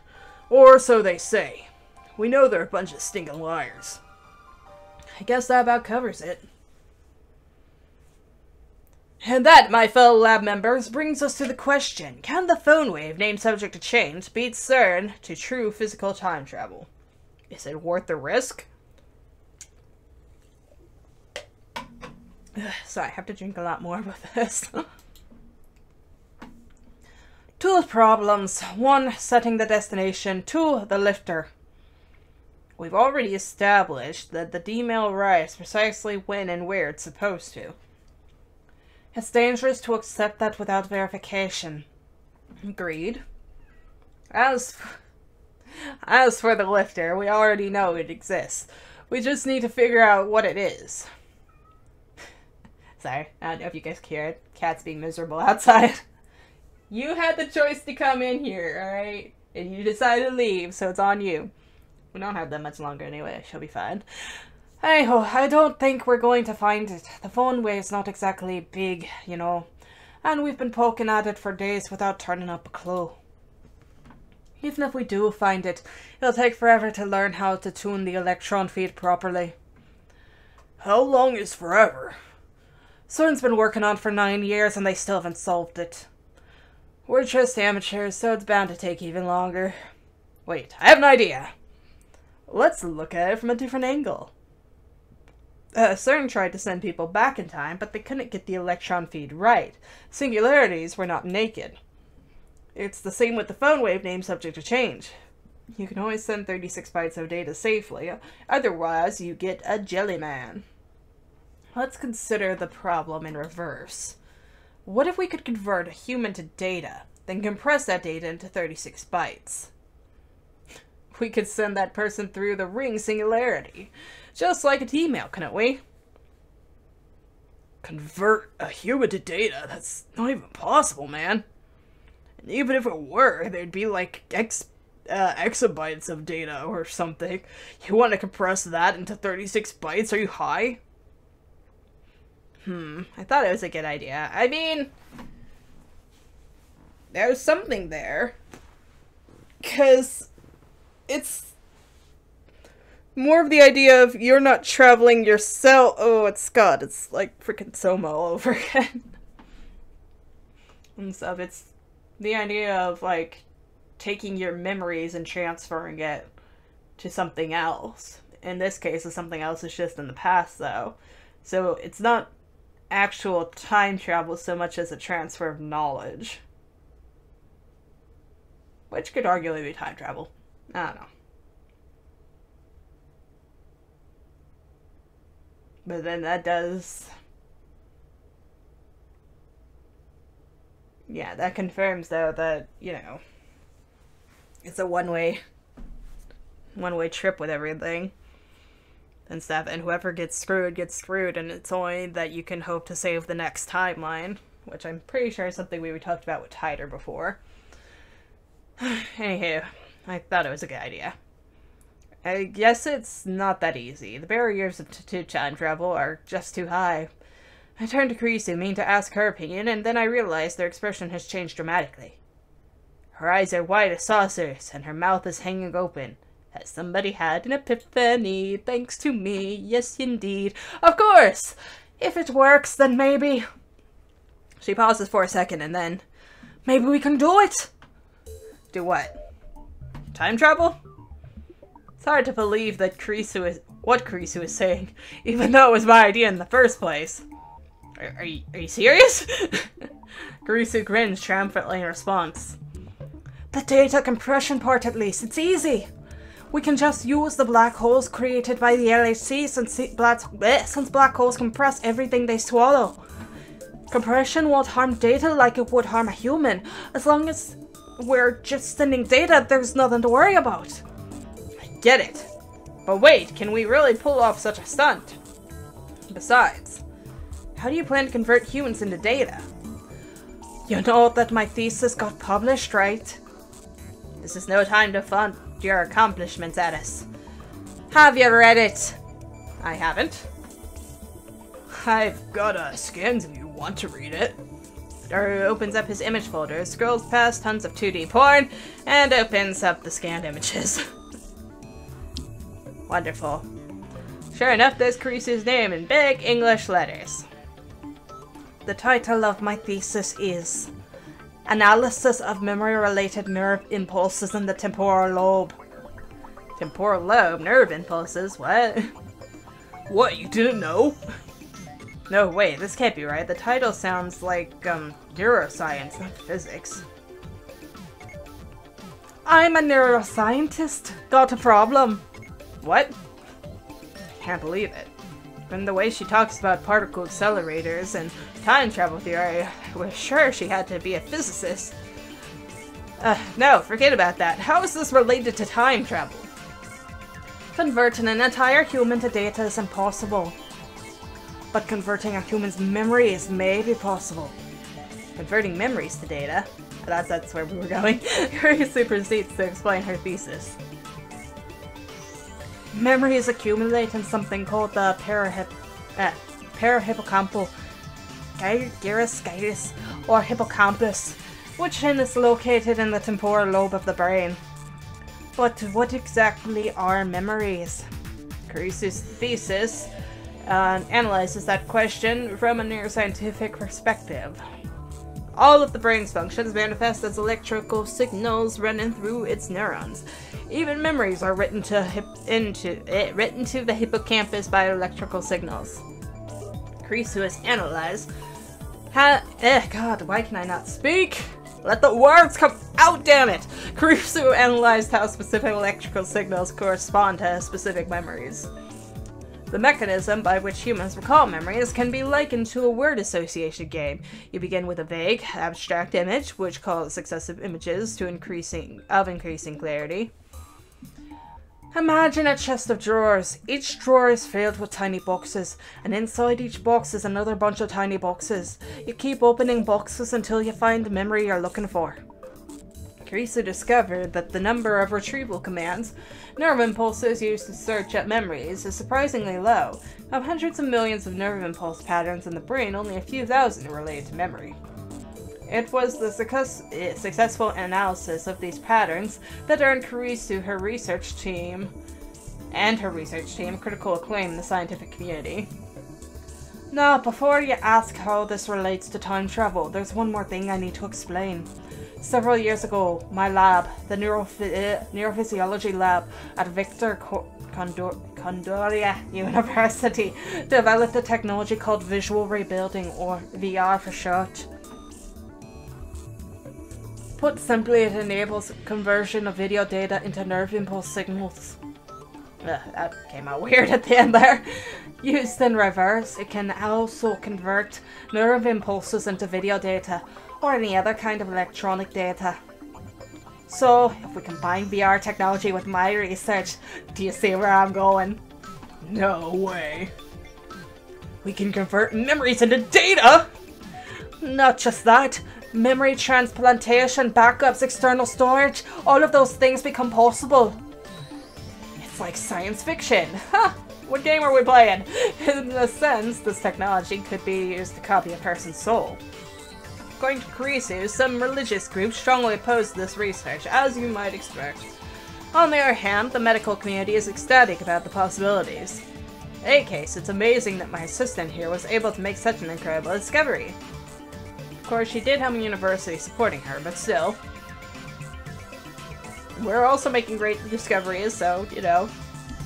Or so they say. We know they're a bunch of stinking liars. I guess that about covers it. And that, my fellow lab members, brings us to the question, can the phone wave, named subject to change, beat CERN to true physical time travel? Is it worth the risk? Sorry, I have to drink a lot more with this. 2 problems. 1, setting the destination. 2, the lifter. We've already established that the D-mail arrives precisely when and where it's supposed to. It's dangerous to accept that without verification. Agreed. As for the lifter, we already know it exists. We just need to figure out what it is. Sorry, I don't know if you guys can hear it. Cat's being miserable outside. You had the choice to come in here, alright? And you decided to leave, so it's on you. We don't have that much longer anyway, she'll be fine. Anyhow, I don't think we're going to find it. The phone wave's not exactly big, you know. And we've been poking at it for days without turning up a clue. Even if we do find it, it'll take forever to learn how to tune the electron feed properly. How long is forever? CERN's been working on it for 9 years and they still haven't solved it. We're just amateurs, so it's bound to take even longer. Wait, I have an idea. Let's look at it from a different angle. CERN tried to send people back in time, but they couldn't get the electron feed right. Singularities were not naked. It's the same with the phone wave name subject to change. You can always send 36 bytes of data safely, otherwise you get a jellyman. Let's consider the problem in reverse. What if we could convert a human to data, then compress that data into 36 bytes? We could send that person through the ring singularity, just like an email, couldn't we? Convert a human to data? That's not even possible, man. And even if it were, there'd be like exabytes of data or something. You want to compress that into 36 bytes? Are you high? I thought it was a good idea. I mean, there's something there. Because it's more of the idea of you're not traveling yourself. Oh, it's Scott. It's like freaking Soma all over again. And stuff. It's the idea of like taking your memories and transferring it to something else. In this case, something else is just in the past, though. So it's not actual time travel so much as a transfer of knowledge. Which could arguably be time travel. I don't know. But then that does... Yeah, that confirms, though, that, you know, it's a one-way trip with everything and stuff, and whoever gets screwed, and it's only that you can hope to save the next timeline, which I'm pretty sure is something we talked about with Tider before. Anywho, I thought it was a good idea. I guess it's not that easy. The barriers to time travel are just too high. I turned to Kurisu, meaning to ask her opinion, and then I realized their expression has changed dramatically. Her eyes are wide as saucers, and her mouth is hanging open. Has somebody had an epiphany, thanks to me? Yes, indeed. Of course! If it works, then maybe... She pauses for a second, and then... Maybe we can do it! Do what? Time travel? It's hard to believe that what Kurisu is saying, even though it was my idea in the first place. Are you serious? Kurisu grins triumphantly in response. The data compression part, at least. It's easy. We can just use the black holes created by the LHC since black holes compress everything they swallow. Compression won't harm data like it would harm a human. As long as we're just sending data, there's nothing to worry about. I get it. But wait, can we really pull off such a stunt? Besides, how do you plan to convert humans into data? You know that my thesis got published, right? This is no time to flaunt your accomplishments at us. Have you read it? I haven't. I've got a scans if you want to read it. Daru opens up his image folder, scrolls past tons of 2D porn, and opens up the scanned images. Wonderful. Sure enough, there's Kurisu's name in big English letters. The title of my thesis is Analysis of Memory-Related Nerve Impulses in the Temporal Lobe. Temporal lobe? Nerve impulses? What? What, you didn't know? No, wait, this can't be right. The title sounds like, neuroscience, not physics. I'm a neuroscientist. Got a problem. What? Can't believe it. From the way she talks about particle accelerators and time travel theory, I was sure she had to be a physicist. No, forget about that. How is this related to time travel? Converting an entire human to data is impossible. But converting a human's memories may be possible. Converting memories to data? That's where we were going. Kurisu proceeds to explain her thesis. Memories accumulate in something called the parahippocampal gyrus, or hippocampus, which is located in the temporal lobe of the brain. But what exactly are memories? Kurisu's thesis analyzes that question from a neuroscientific perspective. All of the brain's functions manifest as electrical signals running through its neurons. Even memories are written to the hippocampus by electrical signals. Creasu has analyzed. God, why can I not speak? Let the words come out, damn it! Creasu analyzed how specific electrical signals correspond to specific memories. The mechanism by which humans recall memories can be likened to a word association game. You begin with a vague, abstract image, which calls successive images to increasing clarity. Imagine a chest of drawers. Each drawer is filled with tiny boxes, and inside each box is another bunch of tiny boxes. You keep opening boxes until you find the memory you're looking for. Creasu discovered that the number of retrieval commands, nerve impulses used to search at memories, is surprisingly low. Of hundreds of millions of nerve impulse patterns in the brain, only a few thousand are related to memory. It was the successful analysis of these patterns that earned Creasu her research team critical acclaim in the scientific community. Now, before you ask how this relates to time travel, there's one more thing I need to explain. Several years ago, my lab, the neurophysiology lab at Victor Condoria University, developed a technology called visual rebuilding, or VR for short. Put simply, it enables conversion of video data into nerve impulse signals. That came out weird at the end there. Used in reverse, it can also convert nerve impulses into video data, or any other kind of electronic data. So, if we combine VR technology with my research, do you see where I'm going? No way. We can convert memories into data! Not just that, memory transplantation, backups, external storage, all of those things become possible. It's like science fiction. Ha! What game are we playing? In a sense, this technology could be used to copy a person's soul. According to Creasu, some religious groups strongly oppose this research, as you might expect. On the other hand, the medical community is ecstatic about the possibilities. In any case, it's amazing that my assistant here was able to make such an incredible discovery. Of course, she did have a university supporting her, but still. We're also making great discoveries, so, you know,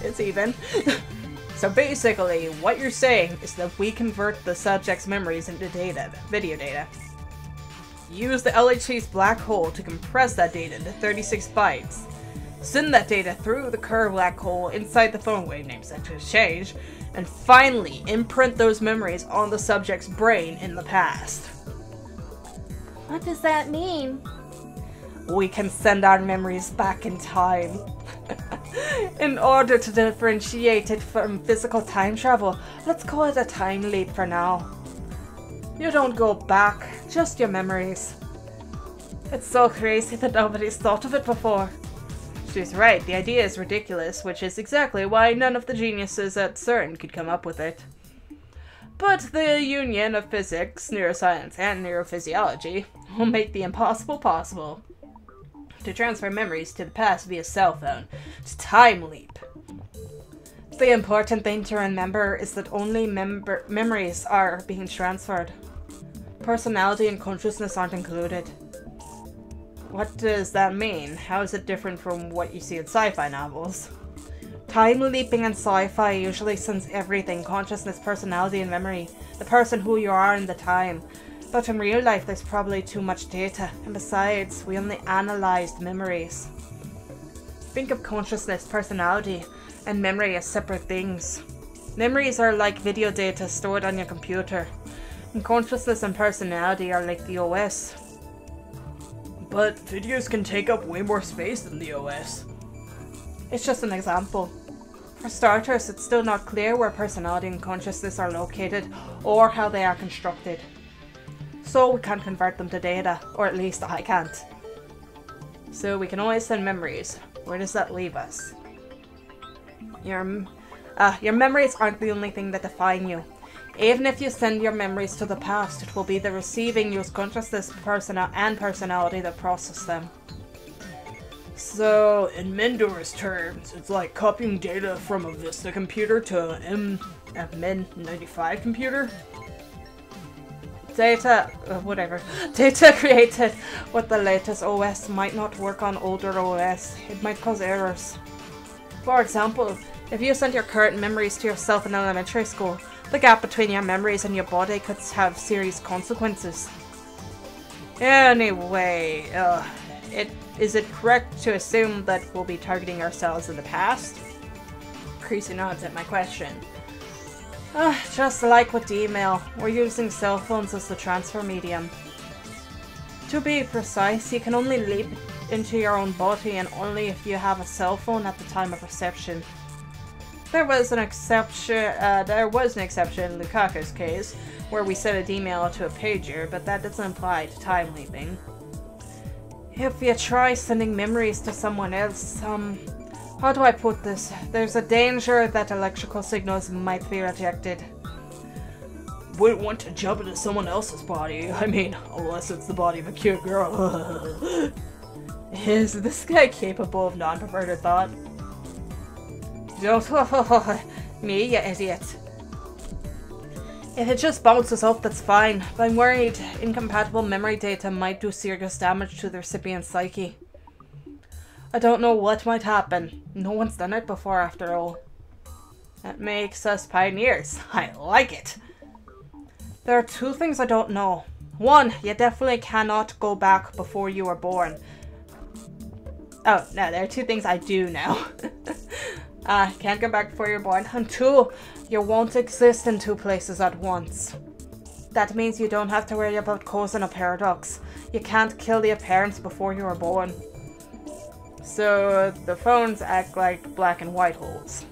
it's even. So basically, what you're saying is that we convert the subject's memories into data, video data. Use the LHC's black hole to compress that data into 36 bytes. Send that data through the curved black hole inside the phone wavenames that exchange, and finally imprint those memories on the subject's brain in the past. What does that mean? We can send our memories back in time. In order to differentiate it from physical time travel, let's call it a time leap for now. You don't go back, just your memories. It's so crazy that nobody's thought of it before. She's right, the idea is ridiculous, which is exactly why none of the geniuses at CERN could come up with it. But the union of physics, neuroscience, and neurophysiology will make the impossible possible. To transfer memories to the past via cell phone. To time leap. The important thing to remember is that only memories are being transferred. Personality and consciousness aren't included. What does that mean? How is it different from what you see in sci-fi novels? Time leaping in sci-fi usually sends everything: consciousness, personality, and memory. The person who you are in the time. But in real life there's probably too much data, and besides, we only analyzed memories. Think of consciousness, personality, and memory as separate things. Memories are like video data stored on your computer, and consciousness and personality are like the OS. But videos can take up way more space than the OS. It's just an example. For starters, it's still not clear where personality and consciousness are located, or how they are constructed. So we can't convert them to data, or at least I can't. So we can always send memories. Where does that leave us? Your memories aren't the only thing that define you. Even if you send your memories to the past, it will be the receiving use consciousness and personality that process them. So, in Mendor's terms, it's like copying data from a Vista computer to a Min 95 computer. Data created with the latest OS might not work on older OS. It might cause errors. For example, if you sent your current memories to yourself in elementary school, the gap between your memories and your body could have serious consequences. Anyway, is it correct to assume that we'll be targeting ourselves in the past? Creasy nods at my question. Just like with the email, we're using cell phones as the transfer medium. To be precise, you can only leap into your own body and only if you have a cell phone at the time of reception. There was an exception in Lukaku's case, where we sent an email to a pager, but that doesn't apply to time leaping. If you try sending memories to someone else, how do I put this? There's a danger that electrical signals might be rejected. Wouldn't want to jump into someone else's body. I mean, unless it's the body of a cute girl. Is this guy capable of non-perverted thought? Don't me, you idiot. If it just bounces off, that's fine. But I'm worried incompatible memory data might do serious damage to the recipient's psyche. I don't know what might happen. No one's done it before, after all. That makes us pioneers. I like it. There are two things I don't know. One, you definitely cannot go back before you were born. Oh, no, there are two things I do know. Can't go back before you're born. And two, you won't exist in two places at once. That means you don't have to worry about causing a paradox. You can't kill the parents before you were born. So the phones act like black and white holes.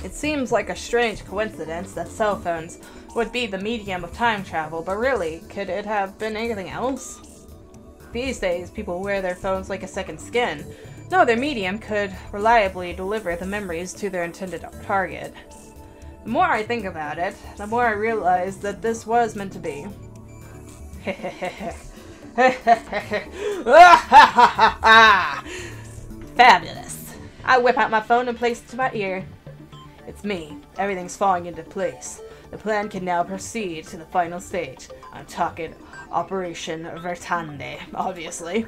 It seems like a strange coincidence that cell phones would be the medium of time travel, but really, could it have been anything else? These days, people wear their phones like a second skin. No, their medium could reliably deliver the memories to their intended target. The more I think about it, the more I realize that this was meant to be. Fabulous. I whip out my phone and place it to my ear. It's me. Everything's falling into place. The plan can now proceed to the final stage. I'm talking Operation Vertande, obviously.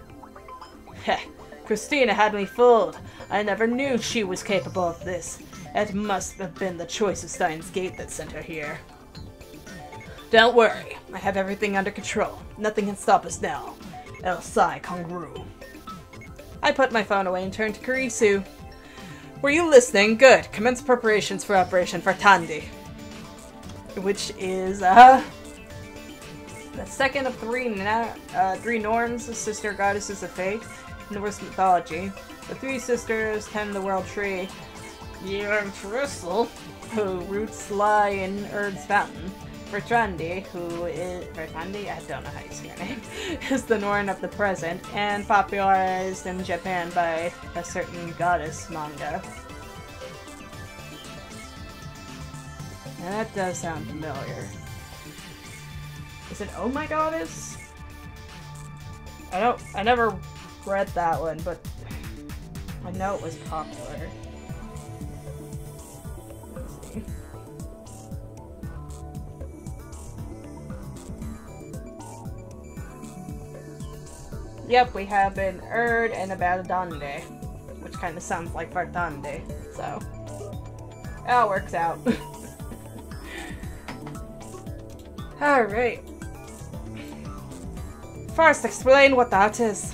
Christina had me fooled. I never knew she was capable of this. It must have been the choice of Steins Gate that sent her here. Don't worry. I have everything under control. Nothing can stop us now. El Sai Kongru. I put my phone away and turned to Kurisu. Were you listening? Good. Commence preparations for Operation Vertande. Which is, the second of three Norns, the sister goddesses of fate, in Norse mythology. The three sisters tend the world tree. Trissel, who roots lie in Erd's fountain. Vertande, who is... Vertande? I don't know how you say her name. Is the Norn of the present, and popularized in Japan by a certain goddess manga. Now that does sound familiar. Is it Oh My Goddess? I never read that one, but I know it was popular. Let's see. Yep, we have an Erd and a Badadande, which kind of sounds like Vartande, so it works out. Alright. First, explain what that is.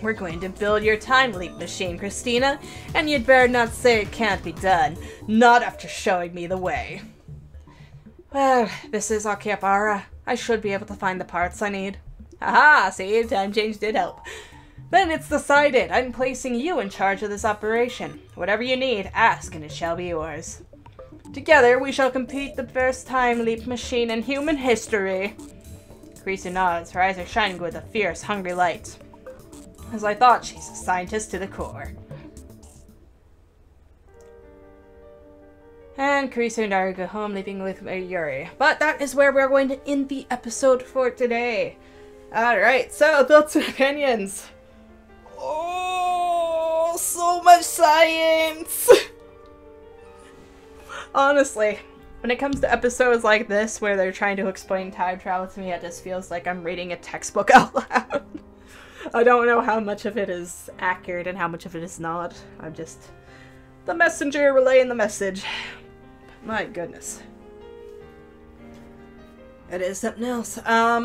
We're going to build your time leap machine, Christina, and you'd better not say it can't be done. Not after showing me the way. Well, this is Akihabara. I should be able to find the parts I need. Haha, see, time change did help. Then it's decided. I'm placing you in charge of this operation. Whatever you need, ask and it shall be yours. Together, we shall complete the best time leap machine in human history. Kurisu nods, her eyes are shining with a fierce, hungry light. As I thought, she's a scientist to the core. And Kurisu and I go home, leaving with Yuri. But that is where we're going to end the episode for today. Alright, so thoughts and opinions. Oh, so much science! Honestly, When it comes to episodes like this where they're trying to explain time travel to me, it just feels like I'm reading a textbook out loud. I don't know how much of it is accurate and how much of it is not. I'm just the messenger relaying the message. My goodness. It is something else. I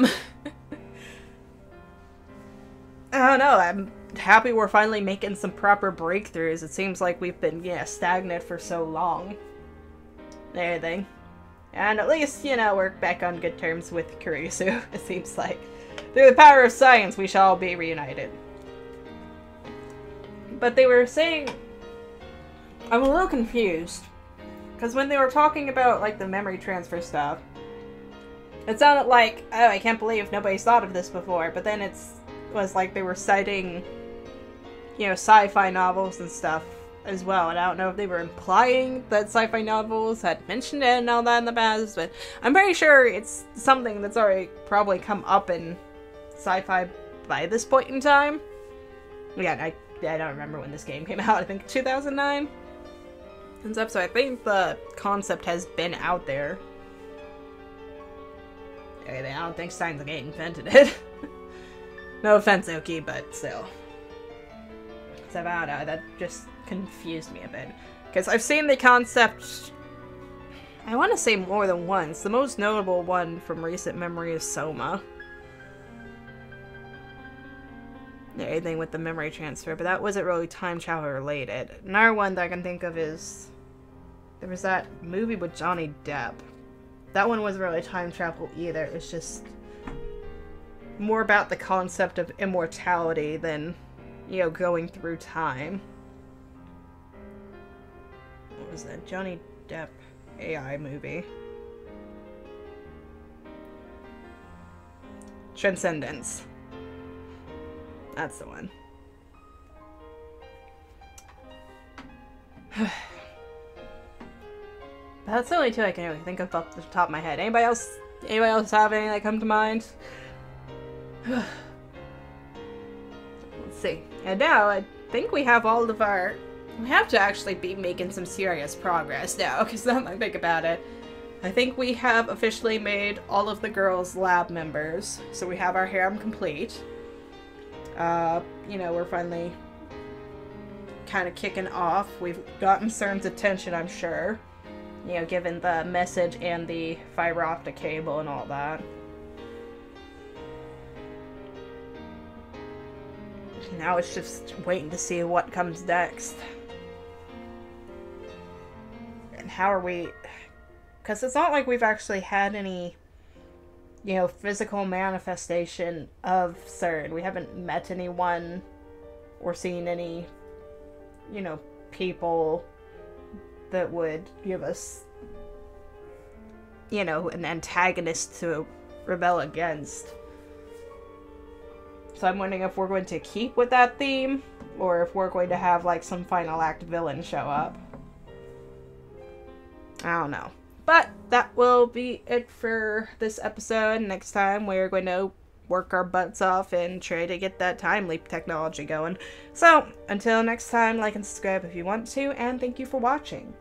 don't know, I'm happy we're finally making some proper breakthroughs. It seems like we've been, stagnant for so long. And everything. And at least, we're back on good terms with Kurisu, it seems like. Through the power of science, we shall all be reunited. But they were saying... I'm a little confused. Because when they were talking about, like, the memory transfer stuff, it sounded like, oh, I can't believe nobody's thought of this before. But then was like they were citing, sci-fi novels and stuff as well. And I don't know if they were implying that sci-fi novels had mentioned it and all that in the past, but I'm pretty sure it's something that's already probably come up in sci-fi by this point in time. Again, I don't remember when this game came out. I think 2009 and stuff, so I think the concept has been out there. I don't think Steins invented it. No offense, Oki, but still. So I don't know, that just confused me a bit. Because I've seen the concept, I want to say more than once. The most notable one from recent memory is Soma. Anything with the memory transfer, but that wasn't really time travel related. Another one that I can think of is, there was that movie with Johnny Depp. That one wasn't really time travel either. It was just more about the concept of immortality than, going through time. What was that? Johnny Depp AI movie. Transcendence. That's the one. That's the only two I can really think of off the top of my head. Anybody else have any that come to mind? Let's see. And now I think we have all of our... We have to actually be making some serious progress now, because now that I think about it. I think we have officially made all of the girls' lab members, so we have our harem complete. We're finally kind of kicking off. We've gotten CERN's attention, I'm sure. Given the message and the fiber optic cable and all that. Now it's just waiting to see what comes next. And how are we... Because it's not like we've actually had any, physical manifestation of CERN. We haven't met anyone or seen any, people that would give us, an antagonist to rebel against. So I'm wondering if we're going to keep with that theme, or if we're going to have, like, some final act villain show up. I don't know. But that will be it for this episode. Next time we're going to work our butts off and try to get that time leap technology going. So, until next time, like and subscribe if you want to, and thank you for watching.